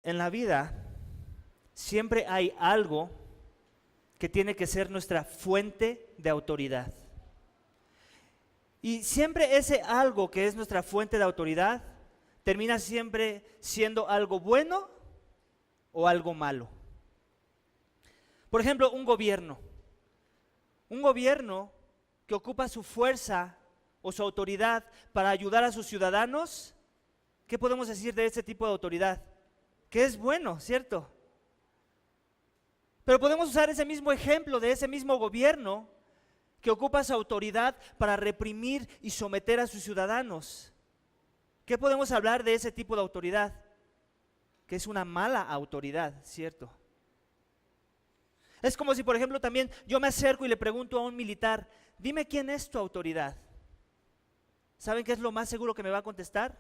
en la vida siempre hay algo que tiene que ser nuestra fuente de autoridad. Y siempre ese algo que es nuestra fuente de autoridad termina siempre siendo algo bueno o algo malo. Por ejemplo, un gobierno que ocupa su fuerza o su autoridad para ayudar a sus ciudadanos, ¿qué podemos decir de ese tipo de autoridad? Que es bueno, ¿cierto? Pero podemos usar ese mismo ejemplo de ese mismo gobierno que ocupa su autoridad para reprimir y someter a sus ciudadanos. ¿Qué podemos hablar de ese tipo de autoridad? Que es una mala autoridad, ¿cierto? Es como si, por ejemplo, también yo me acerco y le pregunto a un militar, dime quién es tu autoridad. ¿Saben qué es lo más seguro que me va a contestar?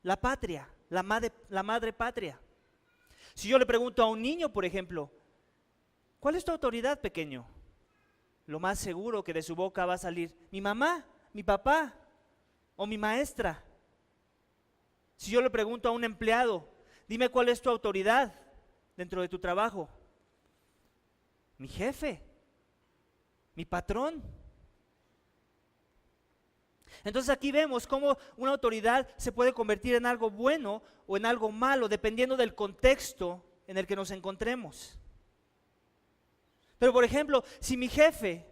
La patria, la madre patria. Si yo le pregunto a un niño, por ejemplo, ¿cuál es tu autoridad, pequeño? Lo más seguro que de su boca va a salir, mi mamá, mi papá o mi maestra. Si yo le pregunto a un empleado, dime cuál es tu autoridad dentro de tu trabajo. Mi jefe, mi patrón. Entonces aquí vemos cómo una autoridad se puede convertir en algo bueno o en algo malo, dependiendo del contexto en el que nos encontremos. Pero por ejemplo, si mi jefe,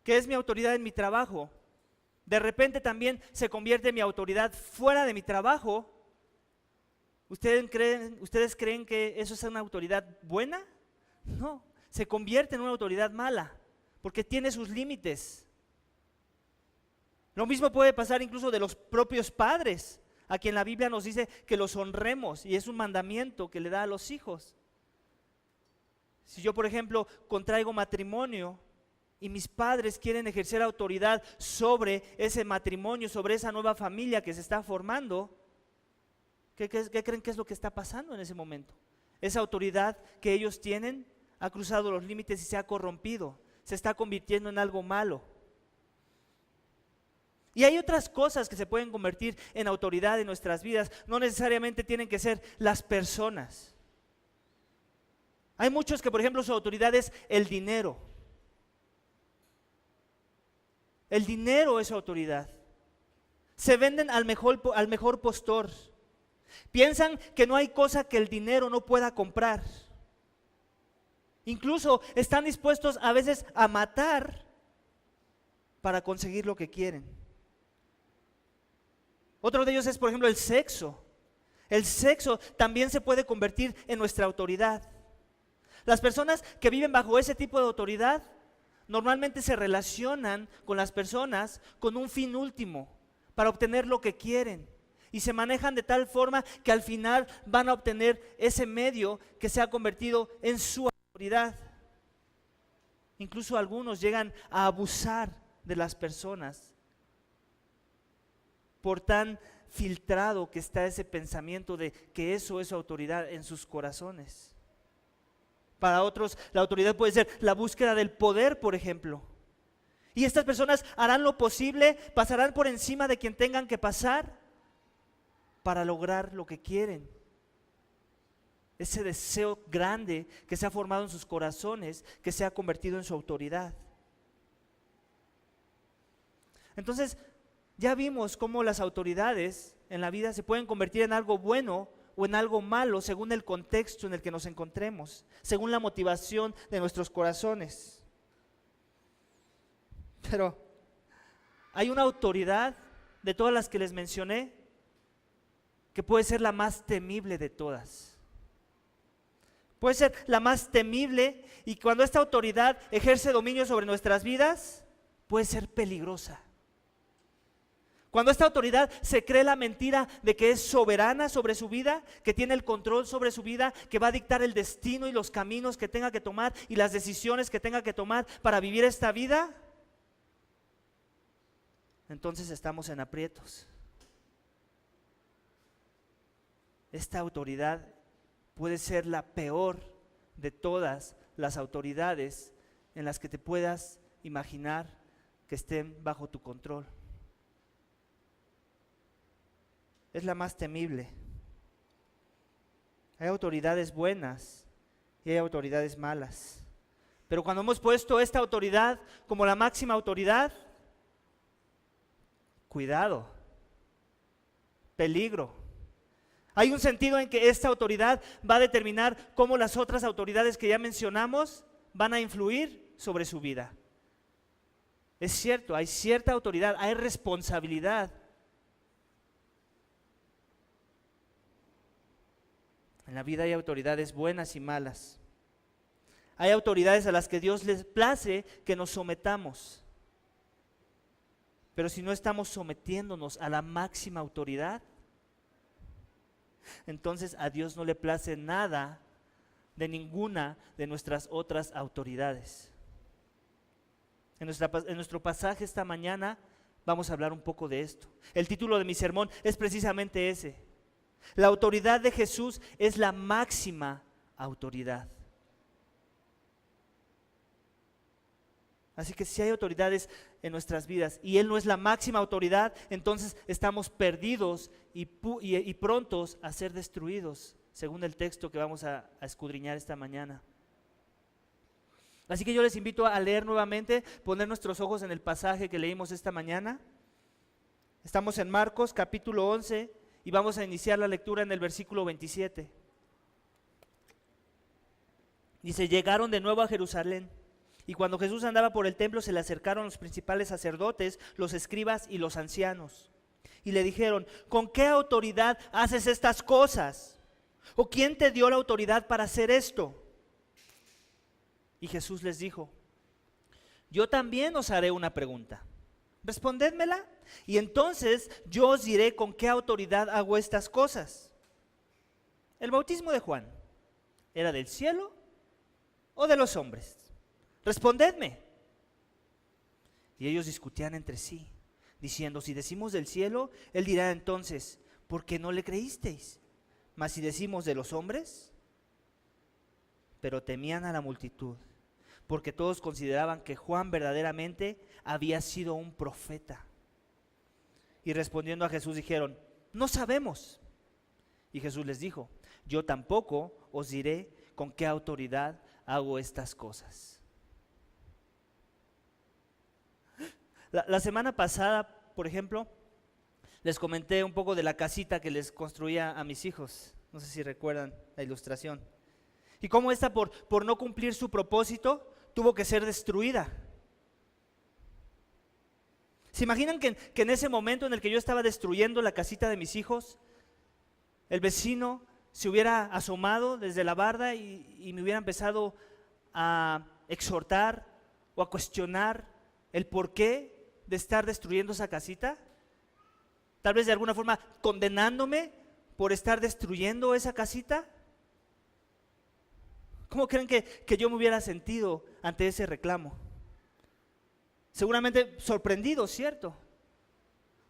que es mi autoridad en mi trabajo, de repente también se convierte en mi autoridad fuera de mi trabajo, ¿ustedes creen que eso es una autoridad buena? No, se convierte en una autoridad mala, porque tiene sus límites. Lo mismo puede pasar incluso de los propios padres, a quien la Biblia nos dice que los honremos, y es un mandamiento que le da a los hijos. Si yo, por ejemplo, contraigo matrimonio y mis padres quieren ejercer autoridad sobre ese matrimonio, sobre esa nueva familia que se está formando, ¿qué creen que es lo que está pasando en ese momento? Esa autoridad que ellos tienen ha cruzado los límites y se ha corrompido, se está convirtiendo en algo malo. Y hay otras cosas que se pueden convertir en autoridad en nuestras vidas, no necesariamente tienen que ser las personas. Hay muchos que, por ejemplo, su autoridad es el dinero. El dinero es su autoridad. Se venden al mejor postor. Piensan que no hay cosa que el dinero no pueda comprar. Incluso están dispuestos a veces a matar para conseguir lo que quieren. Otro de ellos es, por ejemplo, el sexo. El sexo también se puede convertir en nuestra autoridad. Las personas que viven bajo ese tipo de autoridad normalmente se relacionan con las personas con un fin último, para obtener lo que quieren. Y se manejan de tal forma que al final van a obtener ese medio que se ha convertido en su autoridad. Incluso algunos llegan a abusar de las personas por tan filtrado que está ese pensamiento de que eso es autoridad en sus corazones. Para otros, la autoridad puede ser la búsqueda del poder, por ejemplo. Y estas personas harán lo posible, pasarán por encima de quien tengan que pasar para lograr lo que quieren. Ese deseo grande que se ha formado en sus corazones, que se ha convertido en su autoridad. Entonces, ya vimos cómo las autoridades en la vida se pueden convertir en algo bueno o en algo malo según el contexto en el que nos encontremos, según la motivación de nuestros corazones. Pero hay una autoridad de todas las que les mencioné que puede ser la más temible de todas. Puede ser la más temible, y cuando esta autoridad ejerce dominio sobre nuestras vidas, puede ser peligrosa. Cuando esta autoridad se cree la mentira de que es soberana sobre su vida, que tiene el control sobre su vida, que va a dictar el destino y los caminos que tenga que tomar y las decisiones que tenga que tomar para vivir esta vida, entonces estamos en aprietos. Esta autoridad puede ser la peor de todas las autoridades en las que te puedas imaginar que estén bajo tu control. Es la más temible. Hay autoridades buenas y hay autoridades malas. Pero cuando hemos puesto esta autoridad como la máxima autoridad, cuidado, peligro. Hay un sentido en que esta autoridad va a determinar cómo las otras autoridades que ya mencionamos van a influir sobre su vida. Es cierto, hay cierta autoridad, hay responsabilidad. En la vida hay autoridades buenas y malas. Hay autoridades a las que Dios les place que nos sometamos. Pero si no estamos sometiéndonos a la máxima autoridad, entonces a Dios no le place nada de ninguna de nuestras otras autoridades. En nuestro pasaje esta mañana vamos a hablar un poco de esto. El título de mi sermón es precisamente ese. La autoridad de Jesús es la máxima autoridad. Así que si hay autoridades en nuestras vidas y Él no es la máxima autoridad, entonces estamos perdidos y prontos a ser destruidos, según el texto que vamos a escudriñar esta mañana. Así que yo les invito a leer nuevamente, poner nuestros ojos en el pasaje que leímos esta mañana. Estamos en Marcos capítulo 11 y vamos a iniciar la lectura en el versículo 27. Dice: llegaron de nuevo a Jerusalén. Y cuando Jesús andaba por el templo, se le acercaron los principales sacerdotes, los escribas y los ancianos. Y le dijeron: ¿con qué autoridad haces estas cosas? ¿O quién te dio la autoridad para hacer esto? Y Jesús les dijo: yo también os haré una pregunta. Respondedmela, y entonces yo os diré con qué autoridad hago estas cosas. ¿El bautismo de Juan era del cielo o de los hombres? Respondedme. Y ellos discutían entre sí, diciendo: si decimos del cielo, él dirá entonces: ¿por qué no le creísteis? Mas si decimos de los hombres. Pero temían a la multitud, porque todos consideraban que Juan verdaderamente había sido un profeta. Y respondiendo a Jesús dijeron: no sabemos. Y Jesús les dijo: yo tampoco os diré con qué autoridad hago estas cosas. La semana pasada, por ejemplo, les comenté un poco de la casita que les construía a mis hijos. No sé si recuerdan la ilustración. Y cómo esta, por no cumplir su propósito, tuvo que ser destruida. ¿Se imaginan que en ese momento en el que yo estaba destruyendo la casita de mis hijos, el vecino se hubiera asomado desde la barda y me hubiera empezado a exhortar o a cuestionar el porqué de estar destruyendo esa casita? Tal vez de alguna forma condenándome por estar destruyendo esa casita. ¿Cómo creen que yo me hubiera sentido ante ese reclamo? Seguramente sorprendido, ¿cierto?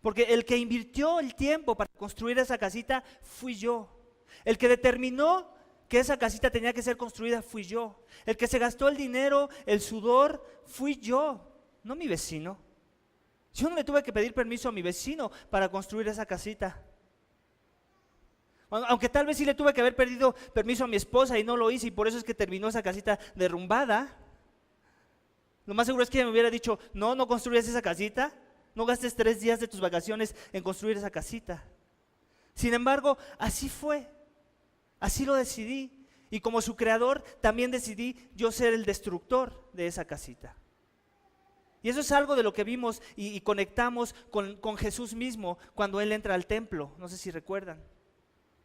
Porque el que invirtió el tiempo para construir esa casita fui yo. El que determinó que esa casita tenía que ser construida fui yo. El que se gastó el dinero, el sudor, fui yo, no mi vecino. Yo no le tuve que pedir permiso a mi vecino para construir esa casita. Aunque tal vez sí le tuve que haber pedido permiso a mi esposa y no lo hice, y por eso es que terminó esa casita derrumbada. Lo más seguro es que ella me hubiera dicho: no construyas esa casita, no gastes 3 días de tus vacaciones en construir esa casita. Sin embargo, así fue, así lo decidí, y como su creador también decidí yo ser el destructor de esa casita. Y eso es algo de lo que vimos y conectamos con Jesús mismo cuando Él entra al templo. No sé si recuerdan.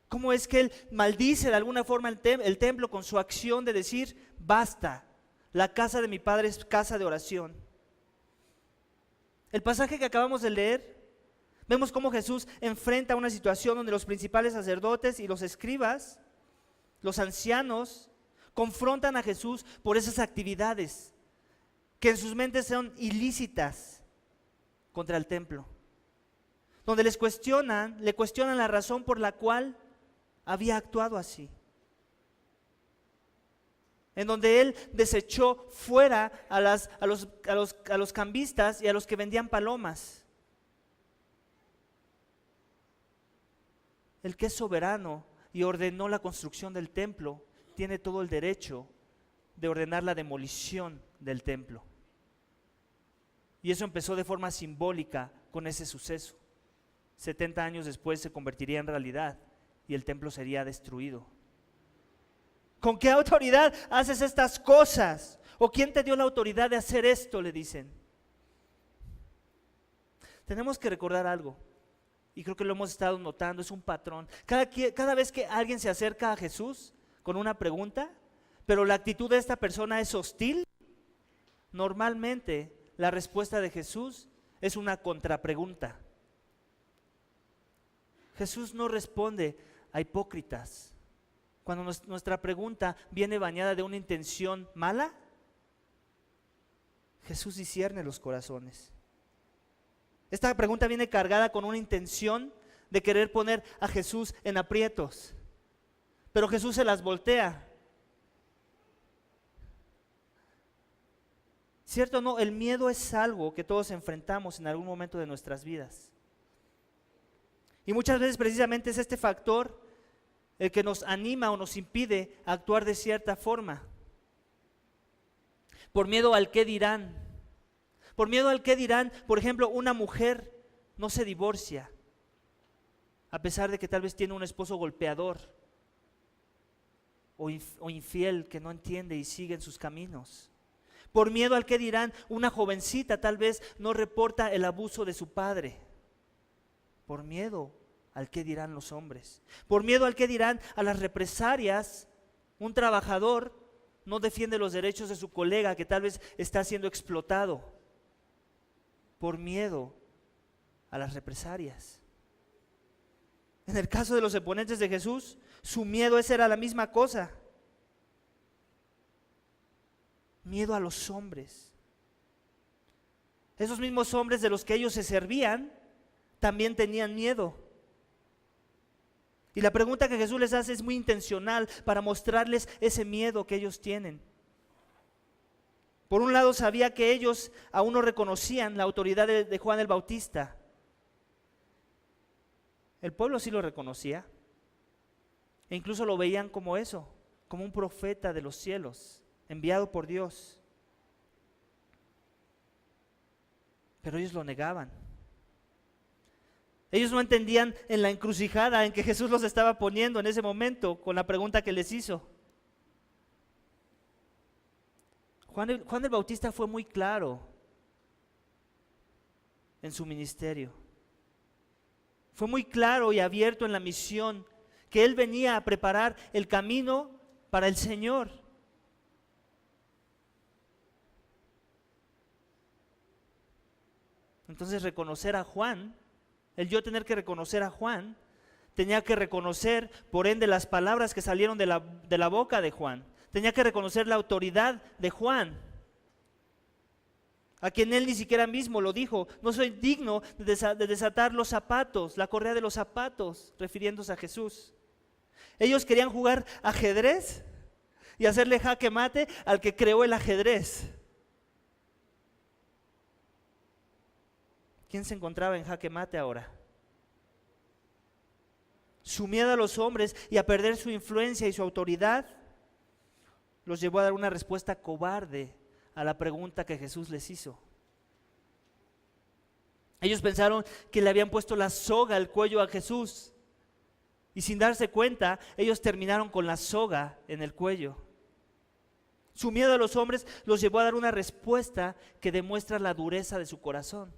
¿Cómo es que Él maldice de alguna forma el templo con su acción de decir: basta, la casa de mi Padre es casa de oración? El pasaje que acabamos de leer, vemos cómo Jesús enfrenta una situación donde los principales sacerdotes y los escribas, los ancianos, confrontan a Jesús por esas actividades que en sus mentes son ilícitas contra el templo, donde le cuestionan la razón por la cual había actuado así, en donde Él desechó fuera a los cambistas y a los que vendían palomas. El que es soberano y ordenó la construcción del templo, tiene todo el derecho de ordenar la demolición del templo. Y eso empezó de forma simbólica con ese suceso. 70 años después se convertiría en realidad y el templo sería destruido. ¿Con qué autoridad haces estas cosas? ¿O quién te dio la autoridad de hacer esto?, le dicen. Tenemos que recordar algo, y creo que lo hemos estado notando, es un patrón. Cada vez que alguien se acerca a Jesús con una pregunta, pero la actitud de esta persona es hostil, normalmente la respuesta de Jesús es una contrapregunta. Jesús no responde a hipócritas. Cuando nuestra pregunta viene bañada de una intención mala, Jesús discierne los corazones. Esta pregunta viene cargada con una intención de querer poner a Jesús en aprietos, pero Jesús se las voltea. ¿Cierto o no? El miedo es algo que todos enfrentamos en algún momento de nuestras vidas. Y muchas veces precisamente es este factor el que nos anima o nos impide actuar de cierta forma. Por miedo al qué dirán. Por miedo al qué dirán, por ejemplo, una mujer no se divorcia, a pesar de que tal vez tiene un esposo golpeador o infiel que no entiende y sigue en sus caminos. Por miedo al qué dirán, una jovencita tal vez no reporta el abuso de su padre. Por miedo al qué dirán los hombres. Por miedo al qué dirán a las represalias, un trabajador no defiende los derechos de su colega que tal vez está siendo explotado. Por miedo a las represalias. En el caso de los oponentes de Jesús, su miedo esa era la misma cosa. Miedo a los hombres. Esos mismos hombres de los que ellos se servían, también tenían miedo. Y la pregunta que Jesús les hace es muy intencional para mostrarles ese miedo que ellos tienen. Por un lado sabía que ellos aún no reconocían la autoridad de Juan el Bautista. El pueblo sí lo reconocía. E incluso lo veían como eso, como un profeta de los cielos, enviado por Dios. Pero ellos lo negaban. Ellos no entendían en la encrucijada en que Jesús los estaba poniendo en ese momento con la pregunta que les hizo. Juan el Bautista fue muy claro en su ministerio. Fue muy claro y abierto en la misión que él venía a preparar el camino para el Señor. Entonces reconocer a Juan, el yo tener que reconocer a Juan, tenía que reconocer por ende las palabras que salieron de la boca de Juan. Tenía que reconocer la autoridad de Juan, a quien él ni siquiera mismo lo dijo: no soy digno de desatar los zapatos, la correa de los zapatos, refiriéndose a Jesús. Ellos querían jugar ajedrez y hacerle jaque mate al que creó el ajedrez. ¿Quién se encontraba en jaque mate ahora? Su miedo a los hombres y a perder su influencia y su autoridad los llevó a dar una respuesta cobarde a la pregunta que Jesús les hizo. Ellos pensaron que le habían puesto la soga al cuello a Jesús y sin darse cuenta, ellos terminaron con la soga en el cuello. Su miedo a los hombres los llevó a dar una respuesta que demuestra la dureza de su corazón,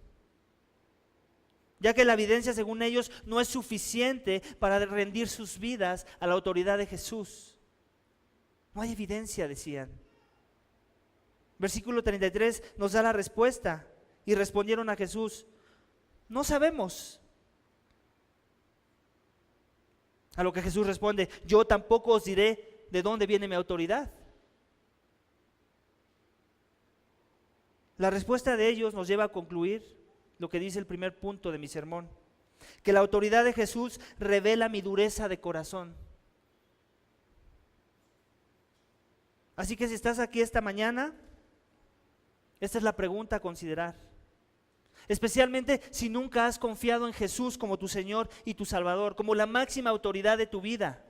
ya que la evidencia, según ellos, no es suficiente para rendir sus vidas a la autoridad de Jesús. No hay evidencia, decían. Versículo 33 nos da la respuesta. Y respondieron a Jesús: no sabemos. A lo que Jesús responde: yo tampoco os diré de dónde viene mi autoridad. La respuesta de ellos nos lleva a concluir lo que dice el primer punto de mi sermón: que la autoridad de Jesús revela mi dureza de corazón. Así que si estás aquí esta mañana, esta es la pregunta a considerar. Especialmente si nunca has confiado en Jesús como tu Señor y tu Salvador, como la máxima autoridad de tu vida.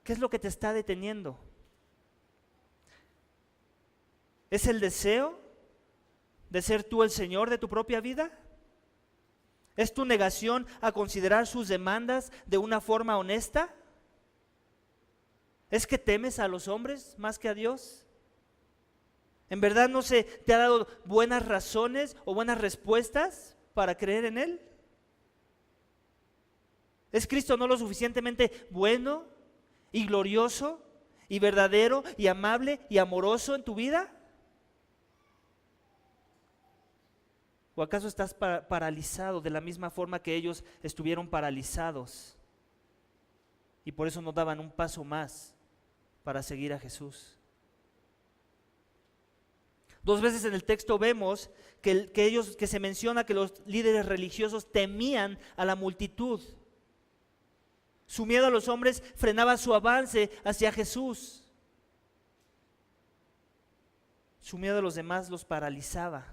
¿Qué es lo que te está deteniendo? ¿Es el deseo de ser tú el Señor de tu propia vida? ¿Es tu negación a considerar sus demandas de una forma honesta? ¿Es que temes a los hombres más que a Dios? ¿En verdad no se te ha dado buenas razones o buenas respuestas para creer en Él? ¿Es Cristo no lo suficientemente bueno y glorioso y verdadero y amable y amoroso en tu vida? ¿O acaso estás paralizado de la misma forma que ellos estuvieron paralizados y por eso no daban un paso más para seguir a Jesús? 2 veces en el texto vemos que se menciona que los líderes religiosos temían a la multitud. Su miedo a los hombres frenaba su avance hacia Jesús. Su miedo a los demás los paralizaba.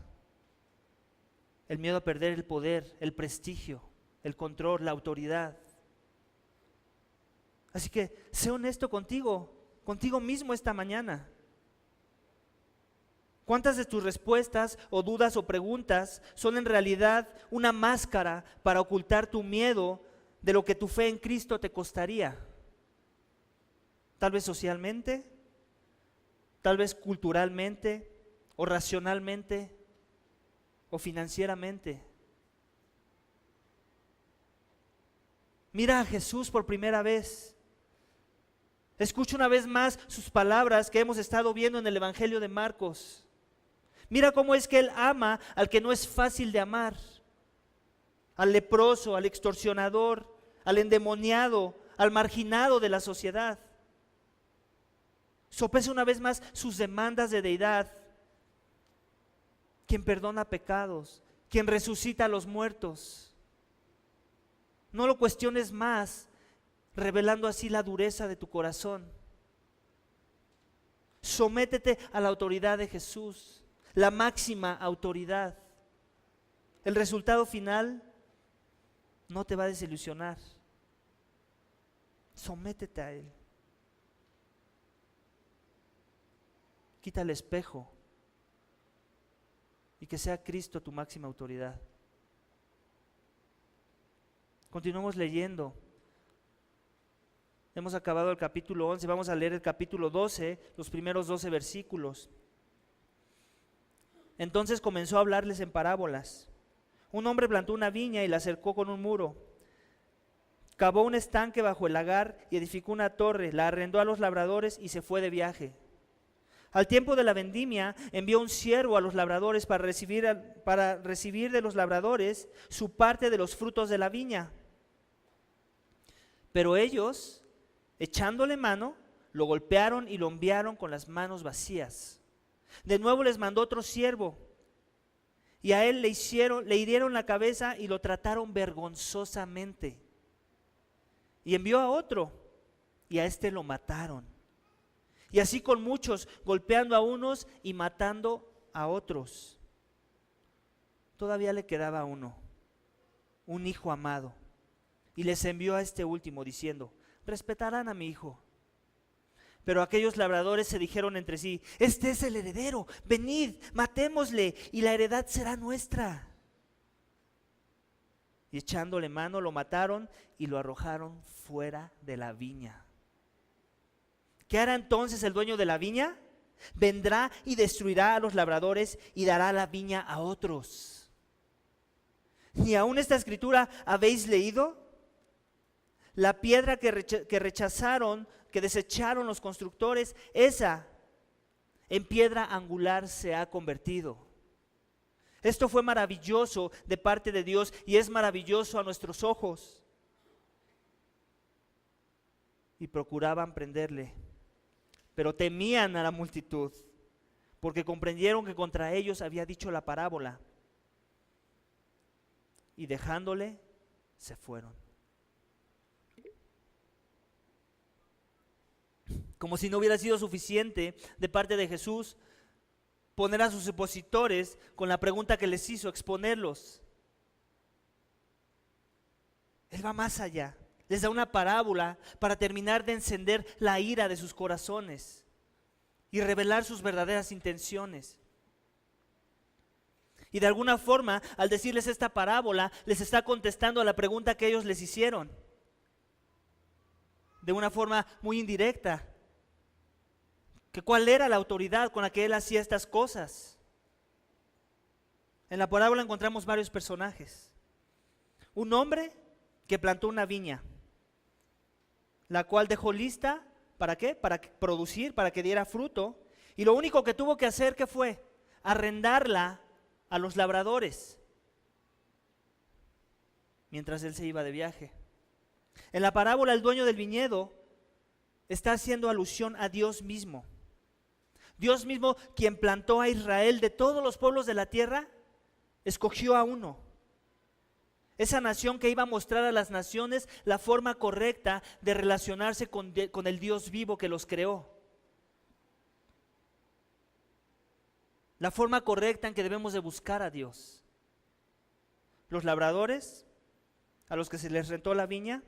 El miedo a perder el poder, el prestigio, el control, la autoridad. Así que sé honesto contigo mismo esta mañana. ¿Cuántas de tus respuestas o dudas o preguntas son en realidad una máscara para ocultar tu miedo de lo que tu fe en Cristo te costaría? Tal vez socialmente, tal vez culturalmente o racionalmente o financieramente. Mira a Jesús por primera vez. Escucha una vez más sus palabras que hemos estado viendo en el Evangelio de Marcos. Mira cómo es que Él ama al que no es fácil de amar, al leproso, al extorsionador, al endemoniado, al marginado de la sociedad. Sopesa una vez más sus demandas de deidad, quien perdona pecados, quien resucita a los muertos. No lo cuestiones más, revelando así la dureza de tu corazón. Sométete a la autoridad de Jesús, la máxima autoridad. El resultado final no te va a desilusionar. Sométete a Él. Quita el espejo y que sea Cristo tu máxima autoridad. Continuamos leyendo. Hemos acabado el capítulo 11, vamos a leer el capítulo 12, los primeros 12 versículos. Entonces comenzó a hablarles en parábolas. Un hombre plantó una viña y la cercó con un muro. Cavó un estanque bajo el lagar y edificó una torre, la arrendó a los labradores y se fue de viaje. Al tiempo de la vendimia envió un siervo a los labradores para recibir de los labradores su parte de los frutos de la viña. Pero ellos, echándole mano, lo golpearon y lo enviaron con las manos vacías. De nuevo les mandó otro siervo y a él le hirieron la cabeza y lo trataron vergonzosamente. Y envió a otro y a este lo mataron. Y así con muchos, golpeando a unos y matando a otros. Todavía le quedaba uno, un hijo amado. Y les envió a este último diciendo: respetarán a mi hijo. Pero aquellos labradores se dijeron entre sí: este es el heredero, venid, matémosle y la heredad será nuestra. Y echándole mano lo mataron y lo arrojaron fuera de la viña. ¿Qué hará entonces el dueño de la viña? Vendrá y destruirá a los labradores y dará la viña a otros. ¿Ni aún esta escritura habéis leído? La piedra que rechazaron, que desecharon los constructores, esa en piedra angular se ha convertido. Esto fue maravilloso de parte de Dios y es maravilloso a nuestros ojos. Y procuraban prenderle, pero temían a la multitud, porque comprendieron que contra ellos había dicho la parábola. Y dejándole, se fueron. Como si no hubiera sido suficiente de parte de Jesús poner a sus opositores con la pregunta que les hizo, exponerlos. Él va más allá. les da una parábola para terminar de encender la ira de sus corazones y revelar sus verdaderas intenciones. Y de alguna forma, al decirles esta parábola, les está contestando a la pregunta que ellos les hicieron. De una forma muy indirecta. Que cuál era la autoridad con la que él hacía estas cosas. En la parábola encontramos varios personajes. Un hombre que plantó una viña, la cual dejó lista, ¿para qué? Para producir, para que diera fruto. Y lo único que tuvo que hacer, ¿qué fue? Arrendarla a los labradores, mientras él se iba de viaje. En la parábola, el dueño del viñedo está haciendo alusión a Dios mismo. Dios mismo, quien plantó a Israel de todos los pueblos de la tierra, escogió a uno. Esa nación que iba a mostrar a las naciones la forma correcta de relacionarse con el Dios vivo que los creó. La forma correcta en que debemos de buscar a Dios. Los labradores, a los que se les rentó la viña,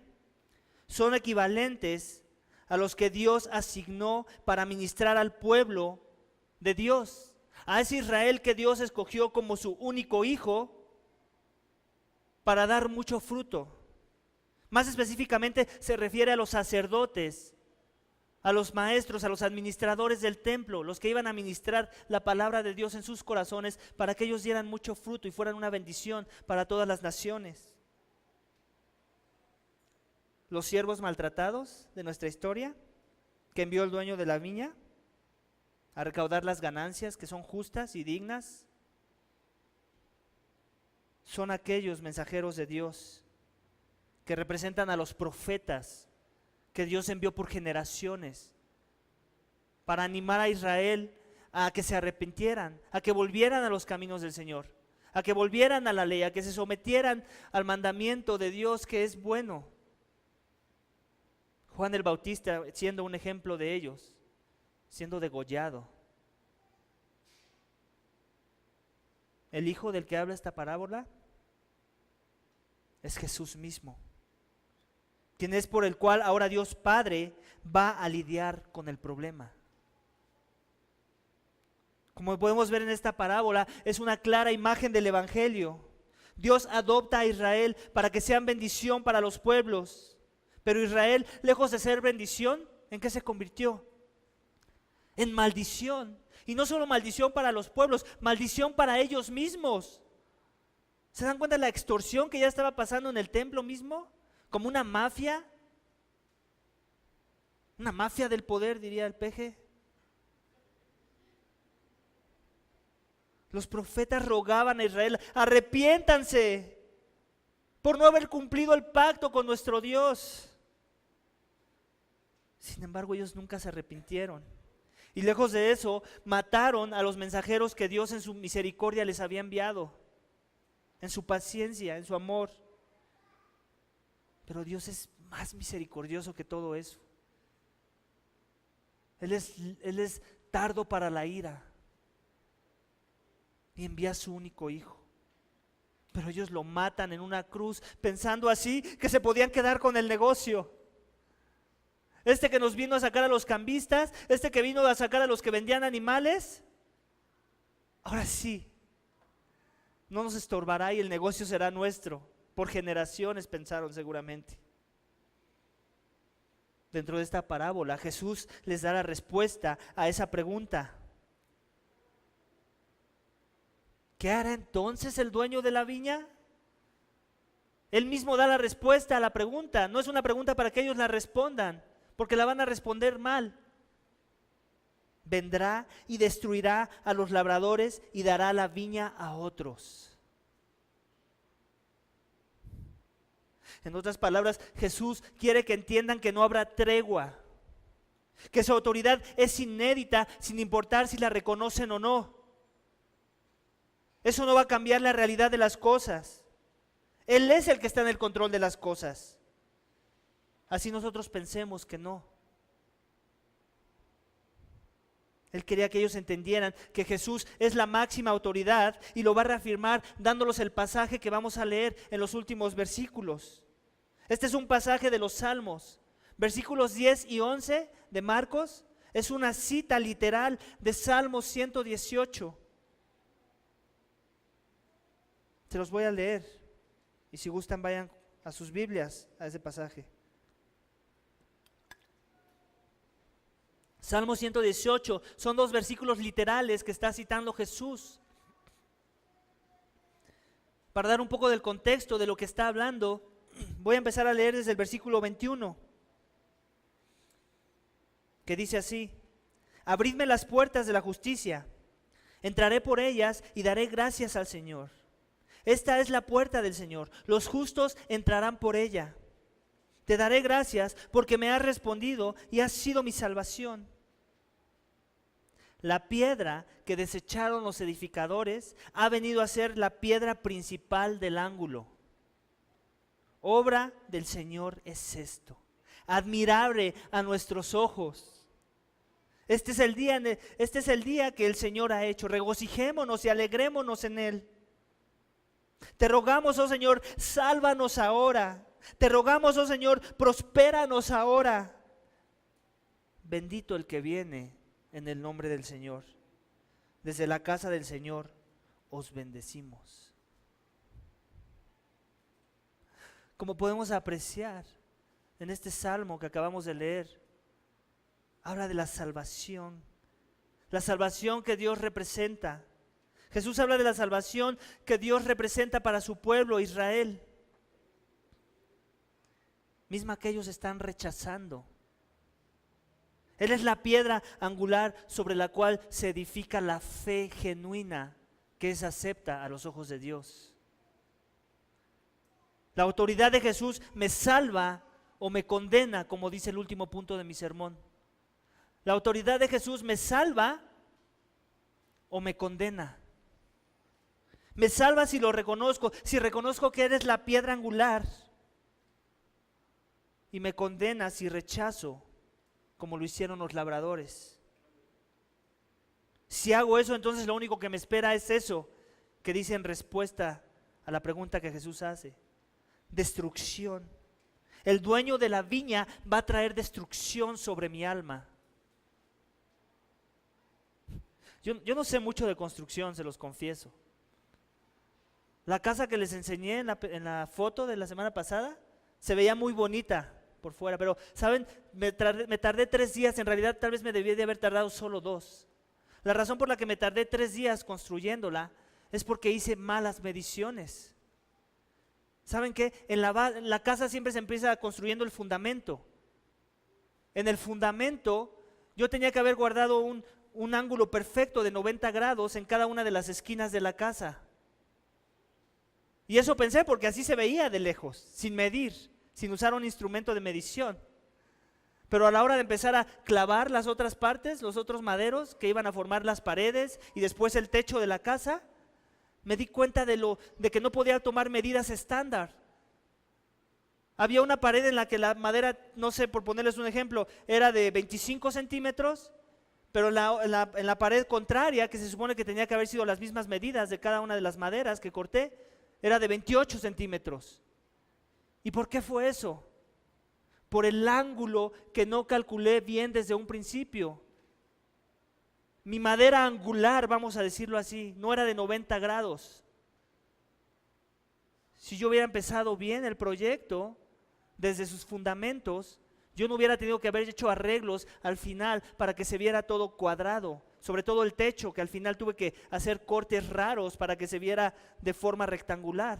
son equivalentes a los que Dios asignó para ministrar al pueblo de Dios. A ese Israel que Dios escogió como su único hijo para dar mucho fruto. Más específicamente se refiere a los sacerdotes, a los maestros, a los administradores del templo, los que iban a ministrar la palabra de Dios en sus corazones para que ellos dieran mucho fruto y fueran una bendición para todas las naciones. Los siervos maltratados de nuestra historia, que envió el dueño de la viña a recaudar las ganancias que son justas y dignas, son aquellos mensajeros de Dios que representan a los profetas que Dios envió por generaciones para animar a Israel a que se arrepintieran, a que volvieran a los caminos del Señor, a que volvieran a la ley, a que se sometieran al mandamiento de Dios que es bueno. Juan el Bautista siendo un ejemplo de ellos, siendo degollado. El hijo del que habla esta parábola es Jesús mismo, quien es por el cual ahora Dios Padre va a lidiar con el problema. Como podemos ver en esta parábola, es una clara imagen del Evangelio. Dios adopta a Israel para que sean bendición para los pueblos. Pero Israel, lejos de ser bendición, ¿en qué se convirtió? En maldición. Y no solo maldición para los pueblos, maldición para ellos mismos. ¿Se dan cuenta de la extorsión que ya estaba pasando en el templo mismo? Como una mafia del poder, diría el peje. Los profetas rogaban a Israel: arrepiéntanse por no haber cumplido el pacto con nuestro Dios. Sin embargo, ellos nunca se arrepintieron. Y lejos de eso, mataron a los mensajeros que Dios en su misericordia les había enviado, en su paciencia, en su amor. Pero Dios es más misericordioso que todo eso. Él es tardo para la ira y envía a su único hijo. Pero ellos lo matan en una cruz pensando así que se podían quedar con el negocio. Este que nos vino a sacar a los cambistas, este que vino a sacar a los que vendían animales, ahora sí, no nos estorbará y el negocio será nuestro. Por generaciones pensaron seguramente. Dentro de esta parábola, Jesús les da la respuesta a esa pregunta. ¿Qué hará entonces el dueño de la viña? Él mismo da la respuesta a la pregunta. No es una pregunta para que ellos la respondan, porque la van a responder mal. Vendrá y destruirá a los labradores y dará la viña a otros. En otras palabras, Jesús quiere que entiendan que no habrá tregua, que su autoridad es inédita sin importar si la reconocen o no. Eso no va a cambiar la realidad de las cosas. Él es el que está en el control de las cosas. Así nosotros pensemos que no. Él quería que ellos entendieran que Jesús es la máxima autoridad y lo va a reafirmar dándolos el pasaje que vamos a leer en los últimos versículos. Este es un pasaje de los Salmos. Versículos 10 y 11 de Marcos es una cita literal de Salmos 118. Se los voy a leer y si gustan vayan a sus Biblias a ese pasaje. Salmo 118 son 2 versículos literales que está citando Jesús. Para dar un poco del contexto de lo que está hablando, voy a empezar a leer desde el versículo 21, que dice así: abridme las puertas de la justicia, entraré por ellas y daré gracias al Señor. Esta es la puerta del Señor, los justos entrarán por ella. Te daré gracias porque me has respondido y has sido mi salvación. La piedra que desecharon los edificadores ha venido a ser la piedra principal del ángulo. Obra del Señor es esto, admirable a nuestros ojos. Este es el día que el Señor ha hecho. Regocijémonos y alegrémonos en Él. Te rogamos, oh Señor, sálvanos ahora. Te rogamos, oh Señor, prospéranos ahora. Bendito el que viene en el nombre del Señor. Desde la casa del Señor os bendecimos. Como podemos apreciar en este salmo que acabamos de leer, habla de la salvación que Dios representa. Jesús habla de la salvación que Dios representa para su pueblo Israel, misma que ellos están rechazando. Él es la piedra angular sobre la cual se edifica la fe genuina que es acepta a los ojos de Dios. La autoridad de Jesús me salva o me condena, como dice el último punto de mi sermón. La autoridad de Jesús me salva o me condena. Me salva si lo reconozco, si reconozco que eres la piedra angular. Y me condena si rechazo, como lo hicieron los labradores. Si hago eso, entonces lo único que me espera es eso que dice en respuesta a la pregunta que Jesús hace: destrucción. El dueño de la viña va a traer destrucción sobre mi alma. Yo no sé mucho de construcción, se los confieso. La casa que les enseñé en la foto de la semana pasada se veía muy bonita por fuera, pero ¿saben? Me tardé 3 días, en realidad tal vez me debí de haber tardado solo 2. La razón por la que me tardé 3 días construyéndola es porque hice malas mediciones. ¿Saben qué? En la casa siempre se empieza construyendo el fundamento. En el fundamento yo tenía que haber guardado un ángulo perfecto de 90 grados en cada una de las esquinas de la casa. Y eso pensé porque así se veía de lejos, sin medir, sin usar un instrumento de medición. Pero a la hora de empezar a clavar las otras partes, los otros maderos que iban a formar las paredes y después el techo de la casa, me di cuenta de que no podía tomar medidas estándar. Había una pared en la que la madera, no sé, por ponerles un ejemplo, era de 25 centímetros, pero en la pared contraria, que se supone que tenía que haber sido las mismas medidas de cada una de las maderas que corté, era de 28 centímetros. ¿Y por qué fue eso? Por el ángulo que no calculé bien desde un principio. Mi madera angular, vamos a decirlo así, no era de 90 grados. Si yo hubiera empezado bien el proyecto, desde sus fundamentos, yo no hubiera tenido que haber hecho arreglos al final para que se viera todo cuadrado. Sobre todo el techo, que al final tuve que hacer cortes raros para que se viera de forma rectangular.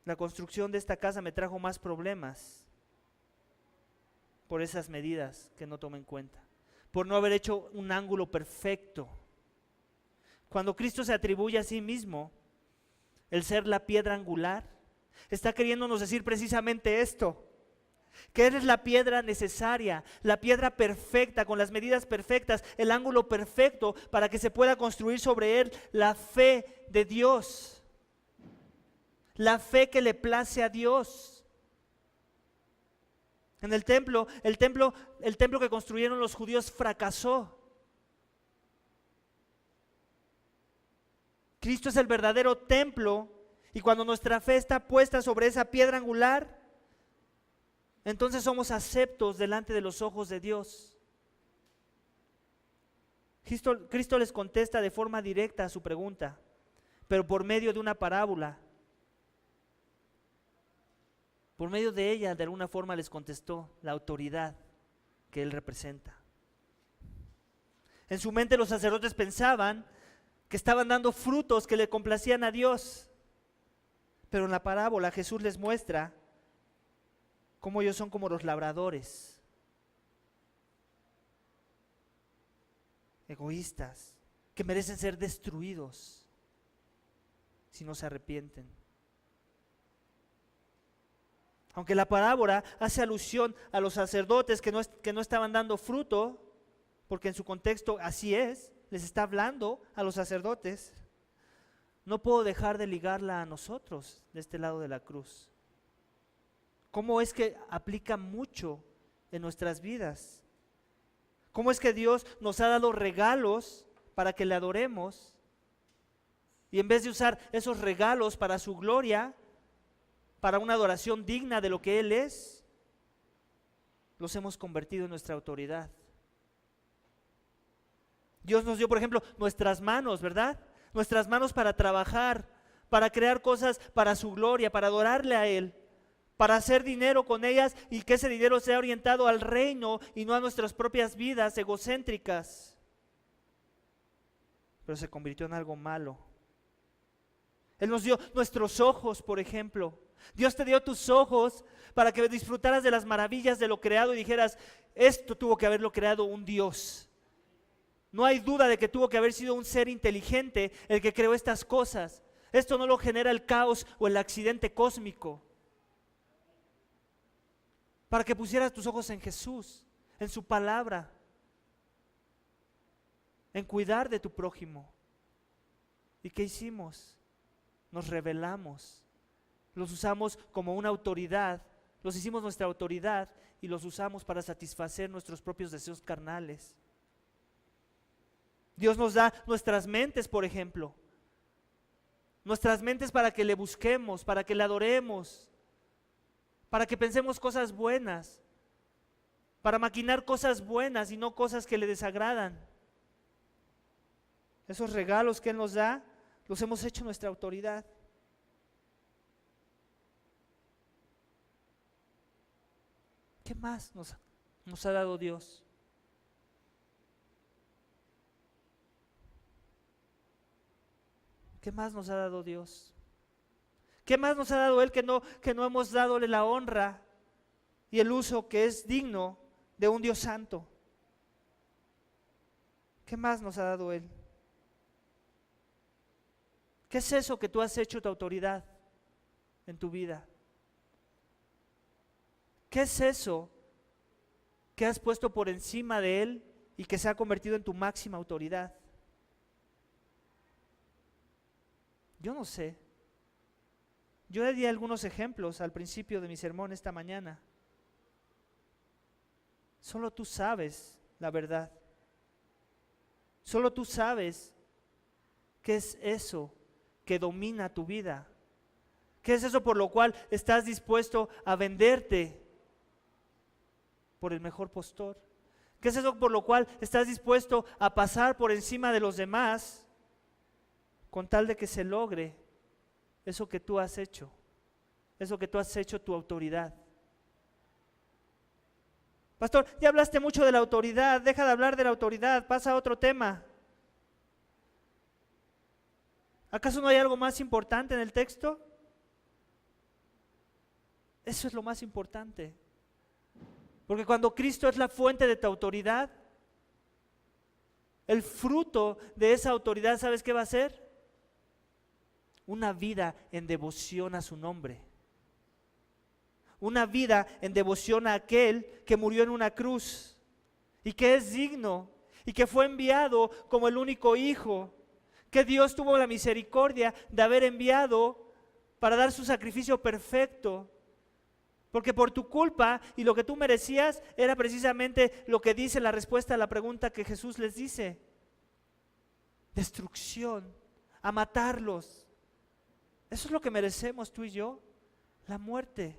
La construcción de esta casa me trajo más problemas por esas medidas que no tomé en cuenta, por no haber hecho un ángulo perfecto. Cuando Cristo se atribuye a sí mismo el ser la piedra angular, está queriéndonos decir precisamente esto: que eres la piedra necesaria, la piedra perfecta, con las medidas perfectas, el ángulo perfecto para que se pueda construir sobre él la fe de Dios, la fe que le place a Dios. En el templo que construyeron los judíos fracasó. Cristo es el verdadero templo Y cuando nuestra fe está puesta sobre esa piedra angular, entonces somos aceptos delante de los ojos de Dios. Cristo les contesta de forma directa a su pregunta, pero por medio de una parábola. Por medio de ella, de alguna forma les contestó la autoridad que Él representa. En su mente los sacerdotes pensaban que estaban dando frutos que le complacían a Dios. Pero en la parábola Jesús les muestra cómo ellos son como los labradores, egoístas, que merecen ser destruidos si no se arrepienten. Aunque la parábola hace alusión a los sacerdotes que no estaban dando fruto, porque en su contexto así es, les está hablando a los sacerdotes, no puedo dejar de ligarla a nosotros de este lado de la cruz. ¿Cómo es que aplica mucho en nuestras vidas? ¿Cómo es que Dios nos ha dado regalos para que le adoremos? Y en vez de usar esos regalos para su gloria, para una adoración digna de lo que Él es, los hemos convertido en nuestra autoridad. Dios nos dio, por ejemplo, nuestras manos, ¿verdad? Nuestras manos para trabajar, para crear cosas para su gloria, para adorarle a Él, para hacer dinero con ellas y que ese dinero sea orientado al reino y no a nuestras propias vidas egocéntricas. Pero se convirtió en algo malo. Él nos dio nuestros ojos, por ejemplo. Dios te dio tus ojos para que disfrutaras de las maravillas de lo creado y dijeras, esto tuvo que haberlo creado un Dios. No hay duda de que tuvo que haber sido un ser inteligente el que creó estas cosas. Esto no lo genera el caos o el accidente cósmico. Para que pusieras tus ojos en Jesús, en su palabra, en cuidar de tu prójimo. ¿Y qué hicimos? Nos rebelamos, los usamos como una autoridad, los hicimos nuestra autoridad y los usamos para satisfacer nuestros propios deseos carnales. Dios nos da nuestras mentes, por ejemplo, nuestras mentes para que le busquemos, para que le adoremos, para que pensemos cosas buenas, para maquinar cosas buenas y no cosas que le desagradan. Esos regalos que Él nos da, los hemos hecho nuestra autoridad. ¿Qué más nos ha dado Dios? ¿Qué más nos ha dado Dios? ¿Qué más nos ha dado Él que no hemos dadole la honra y el uso que es digno de un Dios santo? ¿Qué más nos ha dado Él? ¿Qué es eso que tú has hecho tu autoridad en tu vida? ¿Qué es eso que has puesto por encima de Él y que se ha convertido en tu máxima autoridad? Yo no sé. Yo le di algunos ejemplos al principio de mi sermón esta mañana. Solo tú sabes la verdad. Solo tú sabes qué es eso que domina tu vida. ¿Qué es eso por lo cual estás dispuesto a venderte por el mejor postor? ¿Qué es eso por lo cual estás dispuesto a pasar por encima de los demás con tal de que se logre eso que tú has hecho? Eso que tú has hecho tu autoridad. Pastor, ya hablaste mucho de la autoridad, deja de hablar de la autoridad, pasa a otro tema. ¿Acaso no hay algo más importante en el texto? Eso es lo más importante. Porque cuando Cristo es la fuente de tu autoridad, el fruto de esa autoridad, ¿sabes qué va a ser? Una vida en devoción a su nombre. Una vida en devoción a aquel que murió en una cruz y que es digno y que fue enviado como el único hijo, que Dios tuvo la misericordia de haber enviado para dar su sacrificio perfecto, porque por tu culpa y lo que tú merecías era precisamente lo que dice la respuesta a la pregunta que Jesús les dice: destrucción, a matarlos. Eso es lo que merecemos tú y yo, la muerte.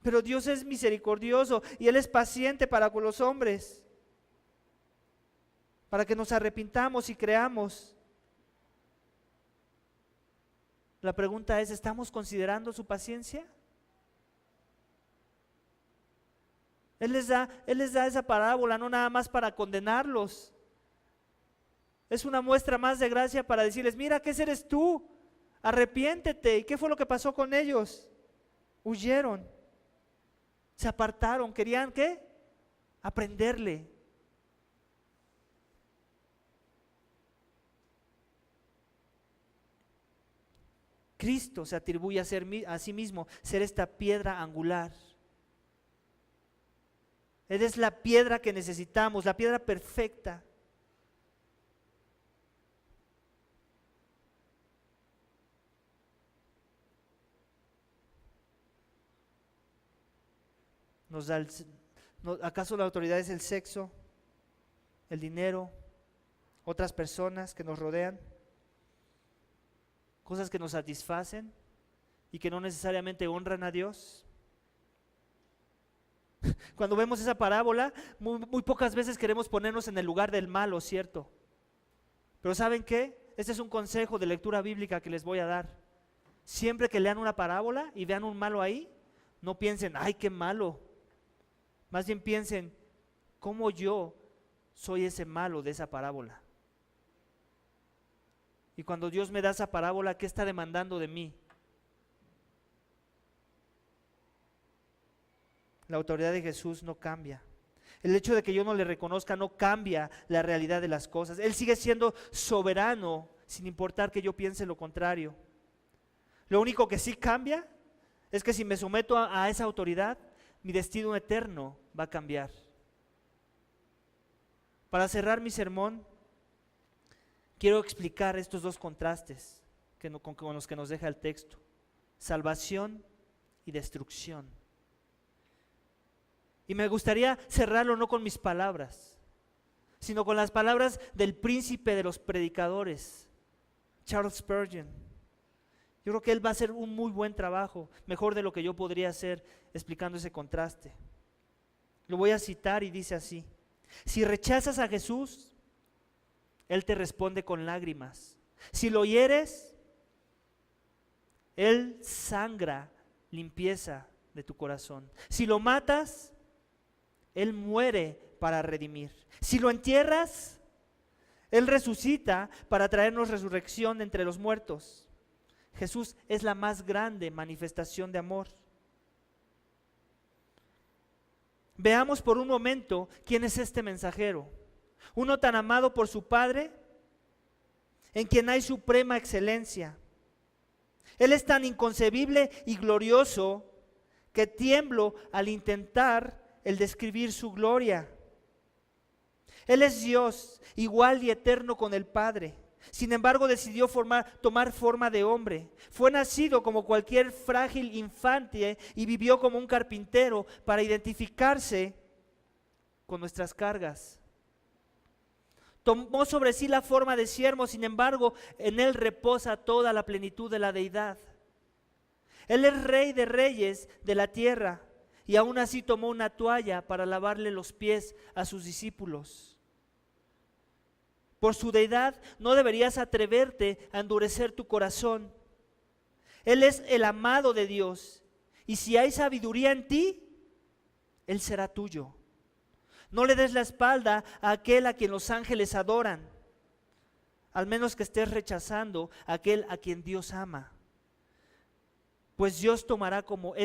Pero Dios es misericordioso y Él es paciente para con los hombres, para que nos arrepintamos y creamos. La pregunta es, ¿estamos considerando su paciencia? Él les da esa parábola no nada más para condenarlos. Es una muestra más de gracia para decirles, mira, ¿qué eres tú? Arrepiéntete. ¿Y qué fue lo que pasó con ellos? Huyeron, se apartaron, querían ¿qué? Aprenderle. Cristo se atribuye a sí mismo ser esta piedra angular. Él es la piedra que necesitamos, la piedra perfecta. ¿Acaso la autoridad es el sexo, el dinero, otras personas que nos rodean? Cosas que nos satisfacen y que no necesariamente honran a Dios. Cuando vemos esa parábola, muy pocas veces queremos ponernos en el lugar del malo, ¿cierto? Pero ¿saben qué? Este es un consejo de lectura bíblica que les voy a dar. Siempre que lean una parábola y vean un malo ahí, no piensen, ¡ay, qué malo! Más bien piensen, ¿cómo yo soy ese malo de esa parábola? Y cuando Dios me da esa parábola, ¿qué está demandando de mí? La autoridad de Jesús no cambia. El hecho de que yo no le reconozca no cambia la realidad de las cosas. Él sigue siendo soberano sin importar que yo piense lo contrario. Lo único que sí cambia es que si me someto a esa autoridad, mi destino eterno va a cambiar. Para cerrar mi sermón, quiero explicar estos dos contrastes con los que nos deja el texto: salvación y destrucción. Y me gustaría cerrarlo no con mis palabras, sino con las palabras del príncipe de los predicadores, Charles Spurgeon. Yo creo que él va a hacer un muy buen trabajo, mejor de lo que yo podría hacer explicando ese contraste. Lo voy a citar y dice así: si rechazas a Jesús, Él te responde con lágrimas. Si lo hieres, Él sangra limpieza de tu corazón. Si lo matas, Él muere para redimir. Si lo entierras, Él resucita para traernos resurrección de entre los muertos. Jesús es la más grande manifestación de amor. Veamos por un momento quién es este mensajero. Uno tan amado por su Padre, en quien hay suprema excelencia. Él es tan inconcebible y glorioso que tiemblo al intentar el describir su gloria. Él es Dios, igual y eterno con el Padre. Sin embargo, decidió tomar forma de hombre. Fue nacido como cualquier frágil infante y vivió como un carpintero para identificarse con nuestras cargas. Tomó sobre sí la forma de siervo, sin embargo, en Él reposa toda la plenitud de la deidad. Él es Rey de reyes de la tierra y aún así tomó una toalla para lavarle los pies a sus discípulos. Por su deidad no deberías atreverte a endurecer tu corazón. Él es el amado de Dios y si hay sabiduría en ti, Él será tuyo. No le des la espalda a aquel a quien los ángeles adoran, al menos que estés rechazando a aquel a quien Dios ama. Pues Dios tomará como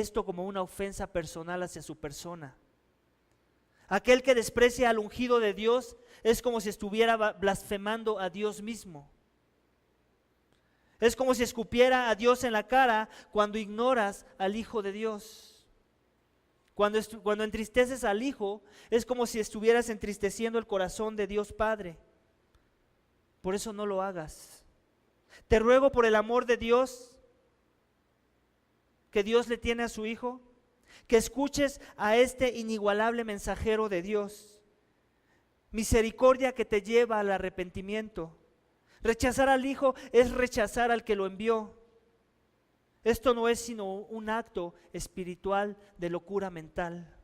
una ofensa personal hacia su persona. Aquel que desprecia al ungido de Dios es como si estuviera blasfemando a Dios mismo. Es como si escupiera a Dios en la cara cuando ignoras al Hijo de Dios. Cuando entristeces al Hijo, es como si estuvieras entristeciendo el corazón de Dios Padre. Por eso no lo hagas. Te ruego por el amor de Dios, que Dios le tiene a su Hijo, que escuches a este inigualable mensajero de Dios. Misericordia que te lleva al arrepentimiento. Rechazar al Hijo es rechazar al que lo envió. Esto no es sino un acto espiritual de locura mental.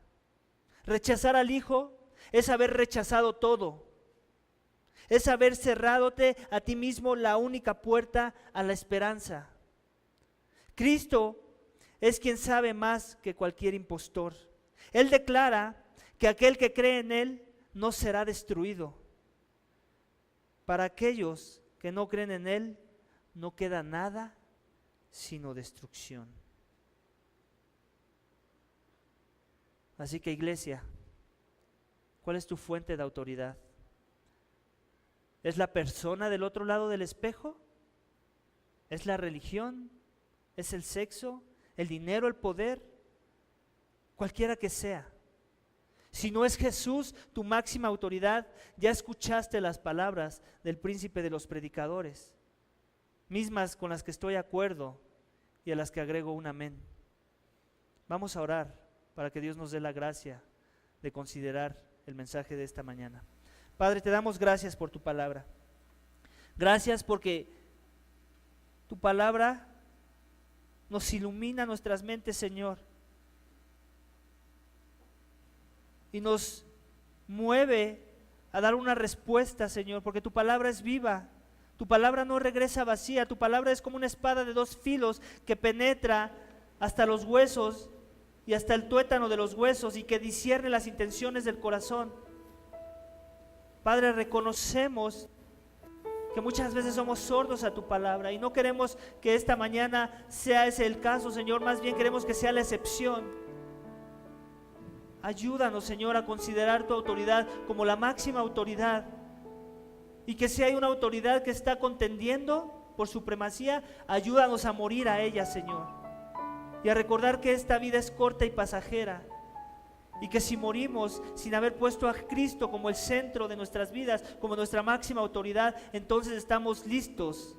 Rechazar al Hijo es haber rechazado todo. Es haber cerradote a ti mismo la única puerta a la esperanza. Cristo es quien sabe más que cualquier impostor. Él declara que aquel que cree en Él no será destruido. Para aquellos que no creen en Él, no queda nada sino destrucción. Así que, iglesia, ¿cuál es tu fuente de autoridad? ¿Es la persona del otro lado del espejo? ¿Es la religión? ¿Es el sexo? ¿El dinero? ¿El poder? Cualquiera que sea. Si no es Jesús tu máxima autoridad, ya escuchaste las palabras del príncipe de los predicadores, mismas con las que estoy de acuerdo y a las que agrego un amén. Vamos a orar para que Dios nos dé la gracia de considerar el mensaje de esta mañana. Padre, te damos gracias por tu palabra. Gracias porque tu palabra nos ilumina nuestras mentes, Señor, y nos mueve a dar una respuesta, Señor, porque tu palabra es viva. Tu palabra no regresa vacía. Tu palabra es como una espada de dos filos que penetra hasta los huesos y hasta el tuétano de los huesos y que discierne las intenciones del corazón. Padre, reconocemos que muchas veces somos sordos a tu palabra y no queremos que esta mañana sea ese el caso, Señor. Más bien queremos que sea la excepción. Ayúdanos, Señor, a considerar tu autoridad como la máxima autoridad, y que si hay una autoridad que está contendiendo por supremacía, ayúdanos a morir a ella, Señor, y a recordar que esta vida es corta y pasajera, y que si morimos sin haber puesto a Cristo como el centro de nuestras vidas, como nuestra máxima autoridad, entonces estamos listos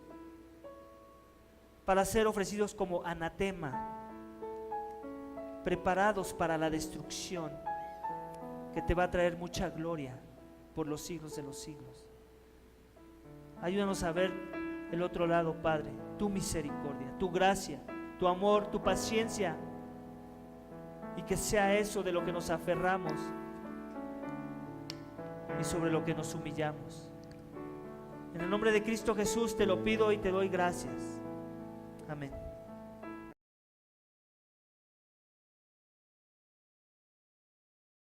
para ser ofrecidos como anatema, preparados para la destrucción que te va a traer mucha gloria por los siglos de los siglos. Ayúdanos a ver el otro lado, Padre, tu misericordia, tu gracia, tu amor, tu paciencia, y que sea eso de lo que nos aferramos y sobre lo que nos humillamos. En el nombre de Cristo Jesús te lo pido y te doy gracias. Amén.